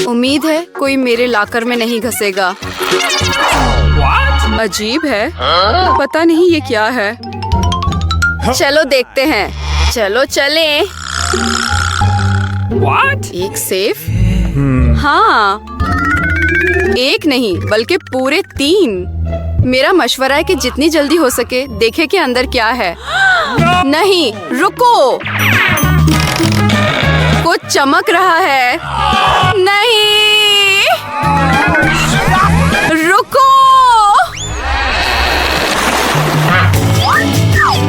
उम्मीद है कोई मेरे लॉकर में नहीं घसेगा। अजीब है, पता नहीं ये क्या है। चलो देखते हैं। चलो चलें। एक सेफ? हाँ, एक नहीं बल्कि पूरे 3। मेरा मशवरा है कि जितनी जल्दी हो सके देखें कि अंदर क्या है। नहीं, रुको, कुछ चमक रहा है। नहीं, रुको।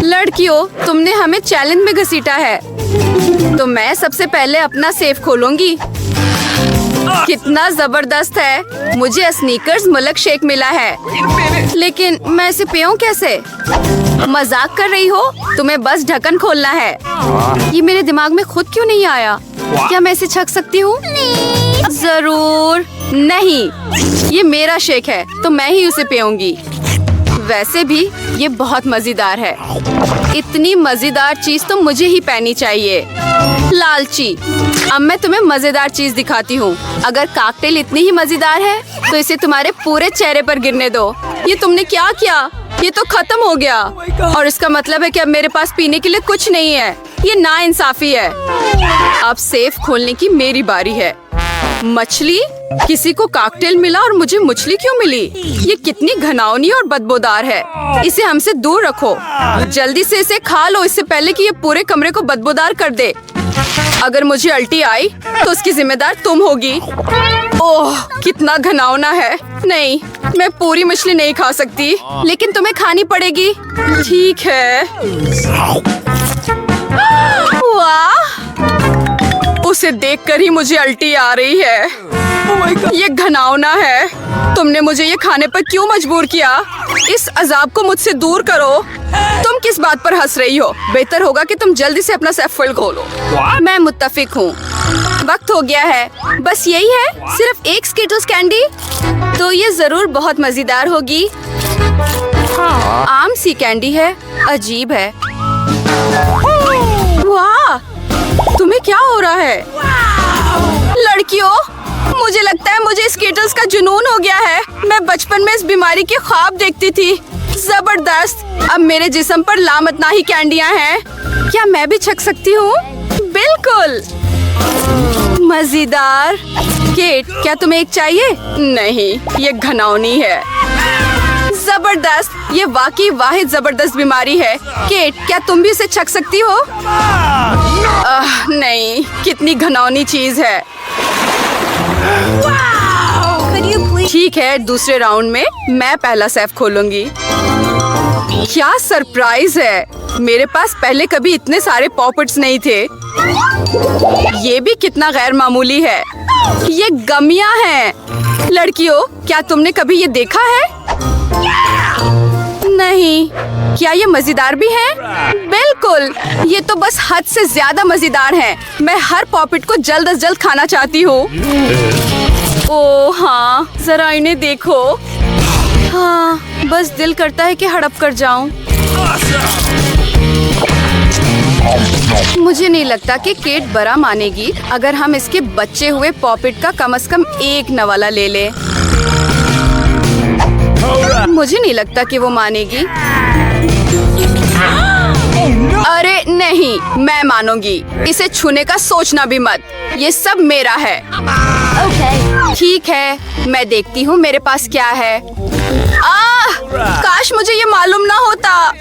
लड़कियों, तुमने हमें चैलेंज में घसीटा है, तो मैं सबसे पहले अपना सेफ खोलूंगी। कितना जबरदस्त है। मुझे स्नीकर्स मिल्क शेक मिला है, लेकिन मैं इसे पीऊं कैसे? मजाक कर रही हो? तुम्हें बस ढक्कन खोलना है। ये मेरे दिमाग में खुद क्यों नहीं आया? क्या मैं इसे छक सकती हूँ? जरूर नहीं, ये मेरा शेक है तो मैं ही उसे पीऊंगी। वैसे भी ये बहुत मजेदार है। इतनी मजेदार चीज तो मुझे ही पीनी चाहिए। लालची। अब मैं तुम्हें मजेदार चीज दिखाती हूँ। अगर कॉकटेल इतनी ही मजेदार है तो इसे तुम्हारे पूरे चेहरे पर गिरने दो। ये तुमने क्या किया? ये तो खत्म हो गया, और इसका मतलब है कि अब मेरे पास पीने के लिए कुछ नहीं है। ये नाइंसाफी है। अब सेफ खोलने की मेरी बारी है। मछली? किसी को कॉकटेल मिला और मुझे मछली क्यों मिली? ये कितनी घिनौनी और बदबूदार है। इसे हमसे दूर रखो। जल्दी से इसे खा लो, इससे पहले कि ये पूरे कमरे को बदबूदार कर दे। अगर मुझे उल्टी आई तो उसकी जिम्मेदार तुम होगी। ओह, कितना घिनौना है। नहीं, मैं पूरी मछली नहीं खा सकती, लेकिन तुम्हें खानी पड़ेगी। ठीक है। वाह, उसे देखकर ही मुझे उल्टी आ रही है। ये घिनौना है। तुमने मुझे ये खाने पर क्यों मजबूर किया? इस अजाब को मुझसे दूर करो। तुम किस बात पर हंस रही हो? बेहतर होगा कि तुम जल्दी से अपना सेफ खोलो। मैं मुत्तफिक हूँ। वक्त हो गया है। बस यही है, सिर्फ एक स्किटल्स कैंडी। तो ये जरूर बहुत मजेदार होगी। आम सी कैंडी है। अजीब है। वाह, तुम्हें क्या हो रहा है? लड़कियों, मुझे लगता है मुझे स्केटर्स का जुनून हो गया है। मैं बचपन में इस बीमारी के ख्वाब देखती थी। जबरदस्त। अब मेरे जिस्म पर लामतनाही कैंडियां हैं। क्या मैं भी छक सकती हूँ? बिल्कुल मजेदार। केट, क्या तुम्हें एक चाहिए? नहीं, ये घिनौनी है। जबरदस्त। ये वाकई वाहिद जबरदस्त बीमारी है। केट, क्या तुम भी इसे छक सकती हो? नहीं, कितनी घिनौनी चीज है। ठीक है, दूसरे राउंड में मैं पहला सेफ खोलूंगी। क्या सरप्राइज है। मेरे पास पहले कभी इतने सारे पॉकेट्स नहीं थे। ये भी कितना गैर मामूली है। ये गमियां हैं। लड़कियों, क्या तुमने कभी ये देखा है? नहीं। क्या ये मजेदार भी है? बिल्कुल, ये तो बस हद से ज्यादा मजेदार है। मैं हर पॉकेट को जल्द से जल्द खाना चाहती हूँ। ओह हाँ, जरा इन्हें देखो। हाँ, बस दिल करता है कि हड़प कर जाऊं। मुझे नहीं लगता कि केट बड़ा मानेगी अगर हम इसके बचे हुए पॉकेट का कम से कम एक नवाला ले ले। मुझे नहीं लगता कि वो मानेगी। अरे नहीं, मैं मानूंगी। इसे छूने का सोचना भी मत। ये सब मेरा है। ठीक है, मैं देखती हूँ मेरे पास क्या है। काश मुझे ये मालूम ना होता।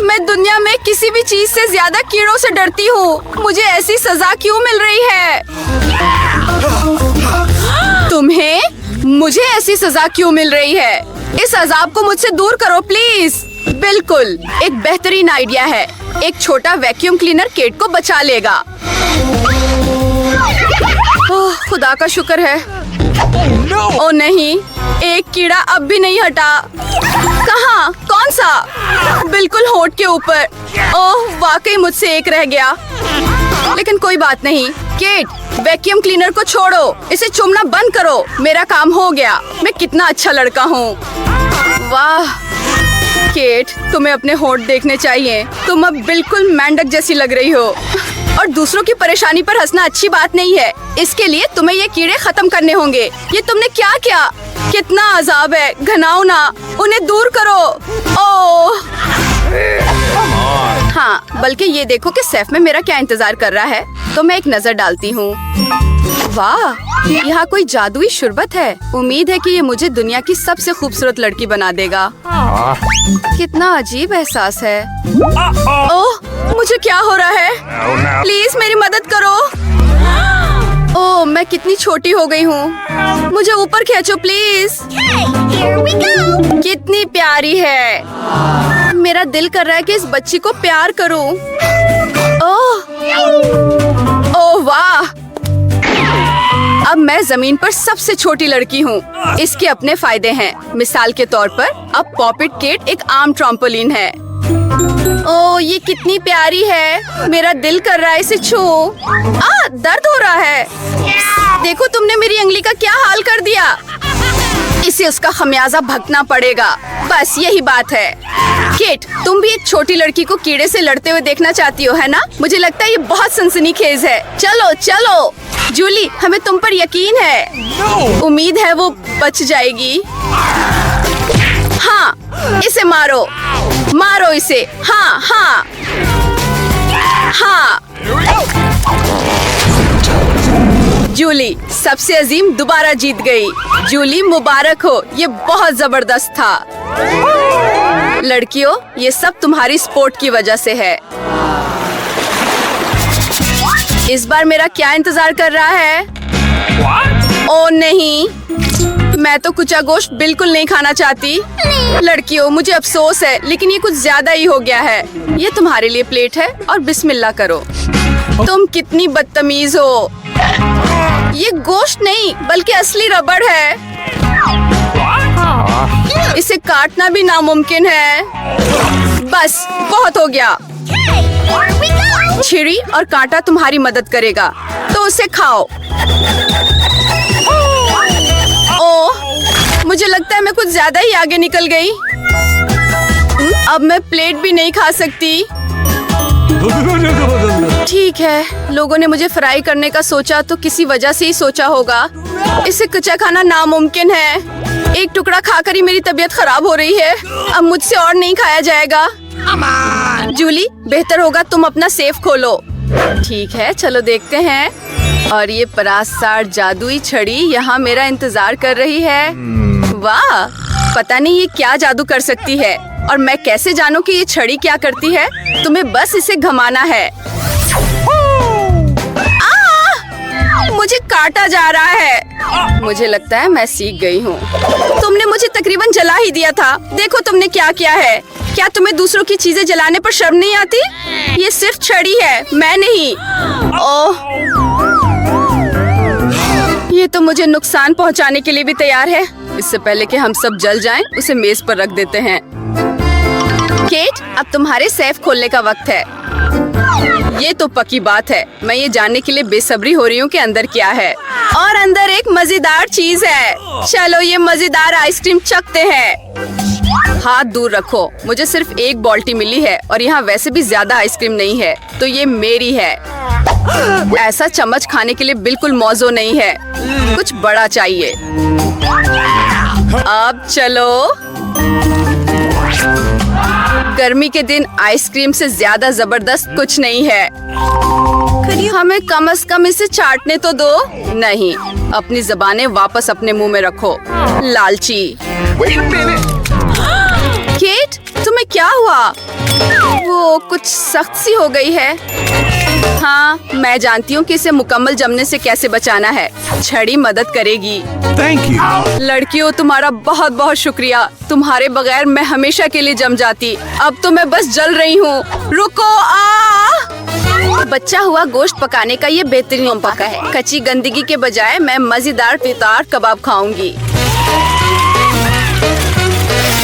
मैं दुनिया में किसी भी चीज से ज्यादा कीड़ों से डरती हूँ। मुझे ऐसी सजा क्यों मिल रही है? तुम्हें? मुझे ऐसी सजा क्यों मिल रही है? इस अजाब को मुझसे दूर करो प्लीज। बिल्कुल, एक बेहतरीन आइडिया है। एक छोटा वैक्यूम क्लीनर केट को बचा लेगा। ओह, खुदा का शुक्र है। ओ नहीं, एक कीड़ा अब भी नहीं हटा। कहाँ? कौन सा? बिल्कुल होंठ के ऊपर। ओह, वाकई मुझसे एक रह गया। लेकिन कोई बात नहीं। केट, वैक्यूम क्लीनर को छोड़ो। इसे चुमना बंद करो। मेरा काम हो गया। मैं कितना अच्छा लड़का हूँ। वाह केट, तुम्हें अपने होंठ देखने चाहिए। तुम अब बिल्कुल मेंढक जैसी लग रही हो। और दूसरों की परेशानी पर हंसना अच्छी बात नहीं है। इसके लिए तुम्हें ये कीड़े खत्म करने होंगे। ये तुमने क्या किया? कितना अजाब है, घनाओ ना, उन्हें दूर करो। ओह हाँ, बल्कि ये देखो कि सैफ में मेरा क्या इंतजार कर रहा है। तो मैं एक नजर डालती हूँ। वाह, यहाँ कोई जादुई शरबत है। उम्मीद है कि ये मुझे दुनिया की सबसे खूबसूरत लड़की बना देगा। कितना अजीब एहसास है। ओह, मुझे क्या हो रहा है? प्लीज मेरी मदद करो। ओह, मैं कितनी छोटी हो गई हूँ। मुझे ऊपर खींचो प्लीज। कितनी प्यारी है। मेरा दिल कर रहा है कि इस बच्ची को प्यार करूँ। ओह वाह, अब मैं जमीन पर सबसे छोटी लड़की हूँ। इसके अपने फायदे हैं। मिसाल के तौर पर अब पॉपिट केट एक आम ट्रम्पोलिन है। ओह, ये कितनी प्यारी है। मेरा दिल कर रहा है इसे छू। दर्द हो रहा है। देखो तुमने मेरी उंगली का क्या हाल कर दिया। इसे उसका खमियाजा भुगतना पड़ेगा। बस यही बात है। केट, तुम भी एक छोटी लड़की को कीड़े से लड़ते हुए देखना चाहती हो, है ना? मुझे लगता है ये बहुत सनसनीखेज है। चलो चलो जूली, हमें तुम पर यकीन है। उम्मीद है वो बच जाएगी। हाँ, इसे मारो, मारो इसे। हाँ हाँ हाँ। जूली सबसे अजीम दोबारा जीत गई। जूली मुबारक हो, ये बहुत जबरदस्त था। लड़कियों, ये सब तुम्हारी स्पोर्ट की वजह से है। इस बार मेरा क्या इंतजार कर रहा है? ओह नहीं, मैं तो कुचा गोश्त बिल्कुल नहीं खाना चाहती। लड़कियों, मुझे अफसोस है, लेकिन ये कुछ ज्यादा ही हो गया है। ये तुम्हारे लिए प्लेट है और बिस्मिल्लाह करो। तुम कितनी बदतमीज हो। ये गोश्त नहीं बल्कि असली रबड़ है। इसे काटना भी नामुमकिन है। बस बहुत हो गया। छिड़ी और कांटा तुम्हारी मदद करेगा, तो उसे खाओ। ओह, मुझे लगता है मैं कुछ ज्यादा ही आगे निकल गई। अब मैं प्लेट भी नहीं खा सकती। ठीक है, लोगों ने मुझे फ्राई करने का सोचा तो किसी वजह से ही सोचा होगा। इसे कच्चा खाना नामुमकिन है। एक टुकड़ा खाकर ही मेरी तबीयत खराब हो रही है। अब मुझसे और नहीं खाया जाएगा। जूली, बेहतर होगा तुम अपना सेफ खोलो। ठीक है, चलो देखते हैं। और ये परासार जादुई छड़ी यहाँ मेरा इंतजार कर रही है। वाह, पता नहीं ये क्या जादू कर सकती है और मैं कैसे जानूं कि ये छड़ी क्या करती है। तुम्हें बस इसे घुमाना है। मुझे काटा जा रहा है। मुझे लगता है मैं सीख गई हूँ। तुमने मुझे तकरीबन जला ही दिया था। देखो तुमने क्या किया है। क्या तुम्हें दूसरों की चीजें जलाने पर शर्म नहीं आती? ये सिर्फ छड़ी है, मैं नहीं। ओह, ये तो मुझे नुकसान पहुँचाने के लिए भी तैयार है। इससे पहले कि हम सब जल जाएं, उसे मेज पर रख देते हैं। केट, अब तुम्हारे सेफ खोलने का वक्त है। ये तो पक्की बात है। मैं ये जानने के लिए बेसब्री हो रही हूँ कि अंदर क्या है। और अंदर एक मजेदार चीज है। चलो ये मजेदार आइसक्रीम चखते हैं। हाथ दूर रखो, मुझे सिर्फ एक बाल्टी मिली है और यहाँ वैसे भी ज्यादा आइसक्रीम नहीं है, तो ये मेरी है। ऐसा चम्मच खाने के लिए बिल्कुल मौजू नहीं है। कुछ बड़ा चाहिए। अब चलो। गर्मी के दिन आइसक्रीम से ज्यादा जबरदस्त कुछ नहीं है। हमें कम से कम इसे चाटने तो दो। नहीं, अपनी ज़बानें वापस अपने मुंह में रखो, लालची। केट, तुम्हें क्या हुआ? वो कुछ सख्त सी हो गई है। हाँ, मैं जानती हूँ कि इसे मुकम्मल जमने से कैसे बचाना है। छड़ी मदद करेगी। Thank you. लड़कियों, तुम्हारा बहुत बहुत शुक्रिया। तुम्हारे बगैर मैं हमेशा के लिए जम जाती। अब तो मैं बस जल रही हूँ। रुको। बच्चा हुआ गोश्त पकाने का ये बेहतरीन मौका है। कच्ची गंदगी के बजाय मैं मजेदार पितार कबाब खाऊंगी।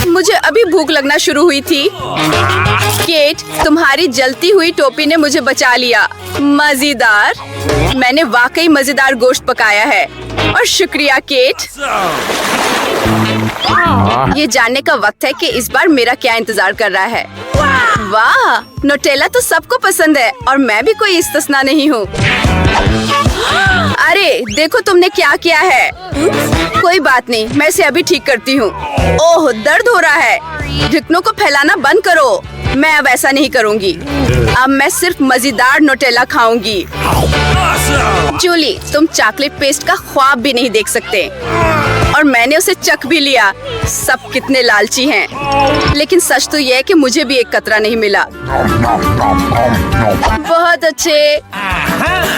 मुझे अभी भूख लगना शुरू हुई थी। केट, तुम्हारी जलती हुई टोपी ने मुझे बचा लिया। मजेदार। मैंने वाकई मजेदार गोश्त पकाया है। और शुक्रिया केट। ये जानने का वक्त है कि इस बार मेरा क्या इंतजार कर रहा है। वाह, नोटेला तो सबको पसंद है और मैं भी कोई इस्तिस्ना नहीं हूँ। अरे देखो तुमने क्या किया है। कोई बात नहीं, मैं इसे अभी ठीक करती हूँ। ओह, दर्द हो रहा है। ढक्कनों को फैलाना बंद करो। मैं अब ऐसा नहीं करूँगी। अब मैं सिर्फ मजेदार नोटेला खाऊंगी। जूली, तुम चॉकलेट पेस्ट का ख्वाब भी नहीं देख सकते और मैंने उसे चख भी लिया। सब कितने लालची हैं, लेकिन सच तो ये है कि मुझे भी एक कतरा नहीं मिला। बहुत अच्छे।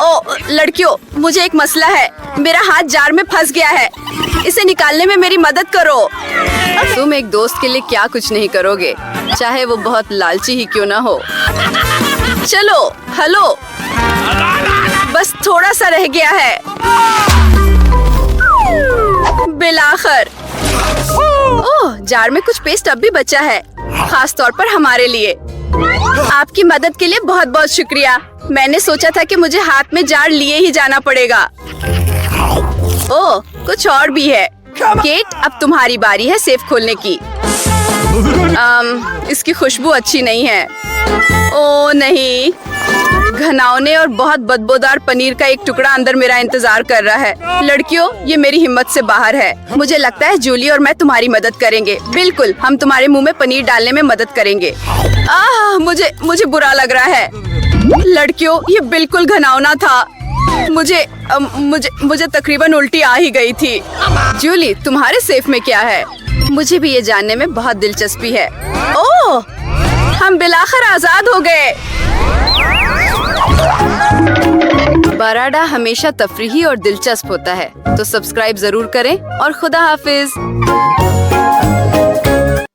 ओ लड़कियों, मुझे एक मसला है। मेरा हाथ जार में फंस गया है। इसे निकालने में मेरी मदद करो। तुम एक दोस्त के लिए क्या कुछ नहीं करोगे, चाहे वो बहुत लालची ही क्यों ना हो। चलो, हेलो, बस थोड़ा सा रह गया है। बिलाखिर। ओह, जार में कुछ पेस्ट अब भी बचा है, खास तौर पर हमारे लिए। आपकी मदद के लिए बहुत बहुत शुक्रिया। मैंने सोचा था कि मुझे हाथ में जार लिए ही जाना पड़ेगा। ओह, कुछ और भी है। केट, अब तुम्हारी बारी है सेफ खोलने की। इसकी खुशबू अच्छी नहीं है। ओह नहीं, घनावने और बहुत बदबूदार पनीर का एक टुकड़ा अंदर मेरा इंतजार कर रहा है। लड़कियों, ये मेरी हिम्मत से बाहर है। मुझे लगता है जूली और मैं तुम्हारी मदद करेंगे। बिल्कुल, हम तुम्हारे मुंह में पनीर डालने में मदद करेंगे। मुझे बुरा लग रहा है। लड़कियों, ये बिल्कुल घनावना था। मुझे तकरीबन उल्टी आ ही गई थी। जूली, तुम्हारे सेफ में क्या है? मुझे भी ये जानने में बहुत दिलचस्पी है। ओह, हम बिलाखिर आजाद हो गए। बराडा हमेशा तफरीही और दिलचस्प होता है, तो सब्सक्राइब जरूर करें और खुदा हाफिज।